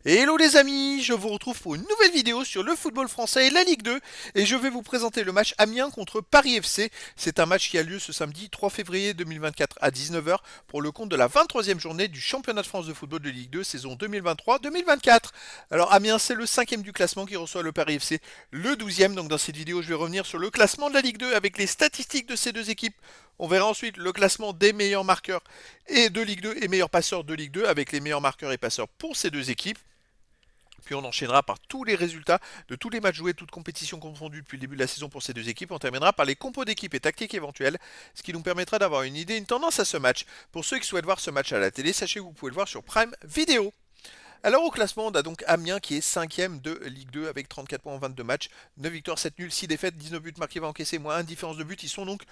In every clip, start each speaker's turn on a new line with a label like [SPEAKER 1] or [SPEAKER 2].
[SPEAKER 1] Et hello les amis, je vous retrouve pour une nouvelle vidéo sur le football français et la Ligue 2 et je vais vous présenter le match Amiens contre Paris FC. C'est un match qui a lieu ce samedi 3 février 2024 à 19 h pour le compte de la 23e journée du championnat de France de football de Ligue 2 saison 2023-2024. Alors Amiens c'est le 5e du classement qui reçoit le Paris FC le 12e. Donc dans cette vidéo je vais revenir sur le classement de la Ligue 2 avec les statistiques de ces deux équipes. On verra ensuite le classement des meilleurs marqueurs et de Ligue 2 et meilleurs passeurs de Ligue 2 avec les meilleurs marqueurs et passeurs pour ces deux équipes. Puis on enchaînera par tous les résultats de tous les matchs joués, toutes compétitions confondues depuis le début de la saison pour ces deux équipes. On terminera par les compos d'équipes et tactiques éventuelles, ce qui nous permettra d'avoir une idée, une tendance à ce match. Pour ceux qui souhaitent voir ce match à la télé, sachez que vous pouvez le voir sur Prime Video. Alors au classement, on a donc Amiens qui est 5ème de Ligue 2 avec 34 points en 22 matchs, 9 victoires, 7 nuls, 6 défaites, 19 buts marqués, 20 encaissés, moins 1 différence de but. Ils sont donc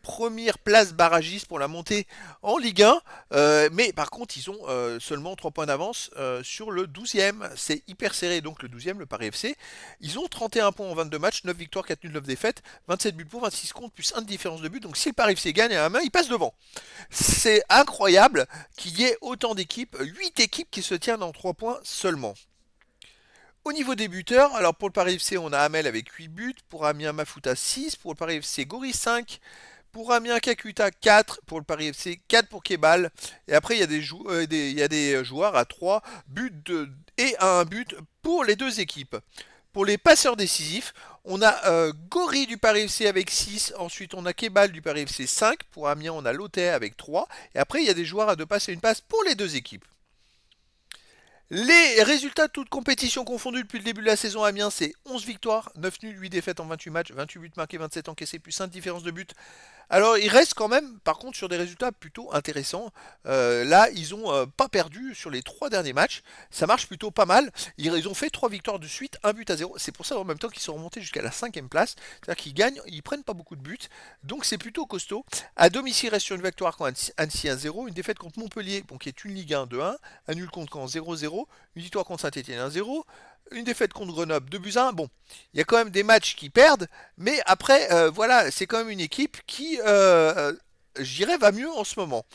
[SPEAKER 1] première place barragiste pour la montée en Ligue 1. Mais par contre, ils ont seulement 3 points d'avance sur le 12e. C'est hyper serré, donc le 12e, le Paris FC. Ils ont 31 points en 22 matchs, 9 victoires, 4 nuls, 9 défaites, 27 buts pour, 26 contre, plus 1 de différence de but. Donc si le Paris FC gagne à Amiens, il passe devant. C'est incroyable qu'il y ait autant d'équipes, 8 équipes qui se tiennent en 3 points seulement. Au niveau des buteurs, alors pour le Paris FC, on a Hamel avec 8 buts, pour Amiens Mafuta 6, pour le Paris FC Gori 5, pour Amiens Kakuta 4, pour le Paris FC 4 pour Kebal, et après il y a des joueurs à 3 buts et à 1 but pour les deux équipes. Pour les passeurs décisifs, on a Gori du Paris FC avec 6, ensuite on a Kebal du Paris FC 5, pour Amiens on a Lothé avec 3, et après il y a des joueurs à 2 passes et une passe pour les deux équipes. Les résultats de toutes compétitions confondues depuis le début de la saison à Amiens, c'est 11 victoires, 9 nuls, 8 défaites en 28 matchs, 28 buts marqués, 27 encaissés, plus 5 différences de but. Alors, il reste quand même, par contre, sur des résultats plutôt intéressants. Là, ils n'ont pas perdu sur les 3 derniers matchs. Ça marche plutôt pas mal. Ils ont fait 3 victoires de suite, 1 but à 0. C'est pour ça en même temps qu'ils sont remontés jusqu'à la 5ème place. C'est-à-dire qu'ils gagnent, ils prennent pas beaucoup de buts. Donc c'est plutôt costaud. À domicile, reste sur une victoire contre Annecy 1-0, une défaite contre Montpellier, bon, qui est une Ligue 1 2-1, un nul contre Caen 0-0, une victoire contre Saint-Etienne 1-0, une défaite contre Grenoble 2 buts à 1. Bon, il y a quand même des matchs qui perdent, mais après, voilà, c'est quand même une équipe qui, je dirais, va mieux en ce moment.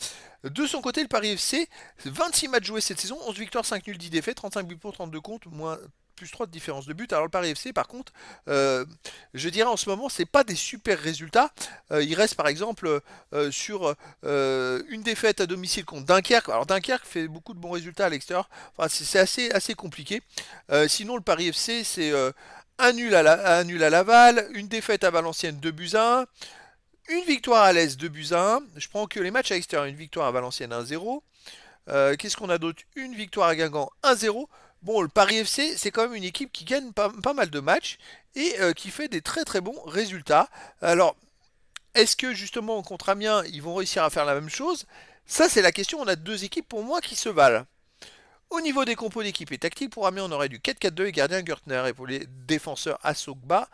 [SPEAKER 1] De son côté, le Paris FC, 26 matchs joués cette saison, 11 victoires, 5 nuls, 10 défaites, 35 buts pour, 32 contre, moins plus 3 de différence de but. Alors le Paris FC, par contre, je dirais en ce moment, c'est pas des super résultats. Il reste par exemple sur une défaite à domicile contre Dunkerque. Alors Dunkerque fait beaucoup de bons résultats à l'extérieur. Enfin, c'est assez compliqué. Sinon, le Paris FC, c'est un nul à Laval, une défaite à Valenciennes 2 buts à 1, une victoire à l'Est 2 buts à 1. Je prends que les matchs à l'extérieur, une victoire à Valenciennes 1-0. Qu'est-ce qu'on a d'autre? Une victoire à Guingamp 1-0. Bon, le Paris FC, c'est quand même une équipe qui gagne pas mal de matchs et qui fait des très très bons résultats. Alors, est-ce que justement contre Amiens, ils vont réussir à faire la même chose? Ça, c'est la question. On a deux équipes pour moi qui se valent. Au niveau des compos d'équipe et tactique, pour Amiens, on aurait du 4-4-2 et gardien Gertner. Et pour les défenseurs, Asogba,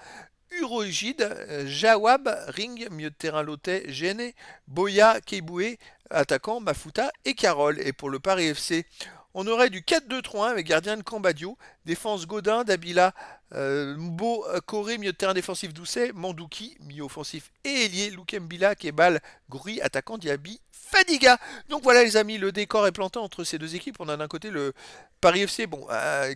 [SPEAKER 1] Urogide, Jawab, Ring, milieu de terrain Lotet, Gene, Boya, Keiboué, attaquant Mafuta et Carole. Et pour le Paris FC, on aurait du 4-2-3-1 avec gardien de Cambadio, défense Godin, Dabila, Mbo, Coré, milieu de terrain défensif Doucet, Mandouki, milieu offensif et ailier, Lukembila, Kebal, Guri, attaquant Diaby, Fadiga. Donc voilà les amis, le décor est planté entre ces deux équipes. On a d'un côté le Paris FC bon,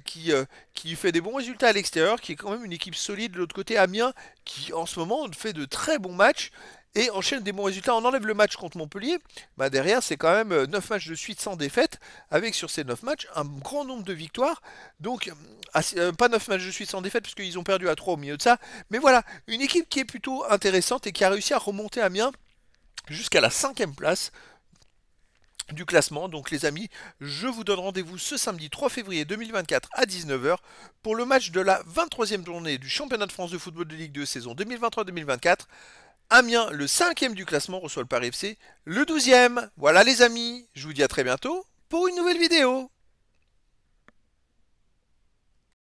[SPEAKER 1] qui fait des bons résultats à l'extérieur, qui est quand même une équipe solide. De l'autre côté, Amiens, qui en ce moment fait de très bons matchs et enchaîne des bons résultats. On enlève le match contre Montpellier, bah derrière c'est quand même 9 matchs de suite sans défaite, avec sur ces 9 matchs un grand nombre de victoires. Donc, pas 9 matchs de suite sans défaite, puisqu'ils ont perdu à 3 au milieu de ça. Mais voilà, une équipe qui est plutôt intéressante et qui a réussi à remonter Amiens jusqu'à la 5ème place du classement. Donc les amis, je vous donne rendez-vous ce samedi 3 février 2024 à 19 h pour le match de la 23e journée du championnat de France de football de Ligue 2 saison 2023-2024. Amiens, le 5e du classement, reçoit le Paris FC, le 12e. Voilà les amis, je vous dis à très bientôt pour une nouvelle vidéo.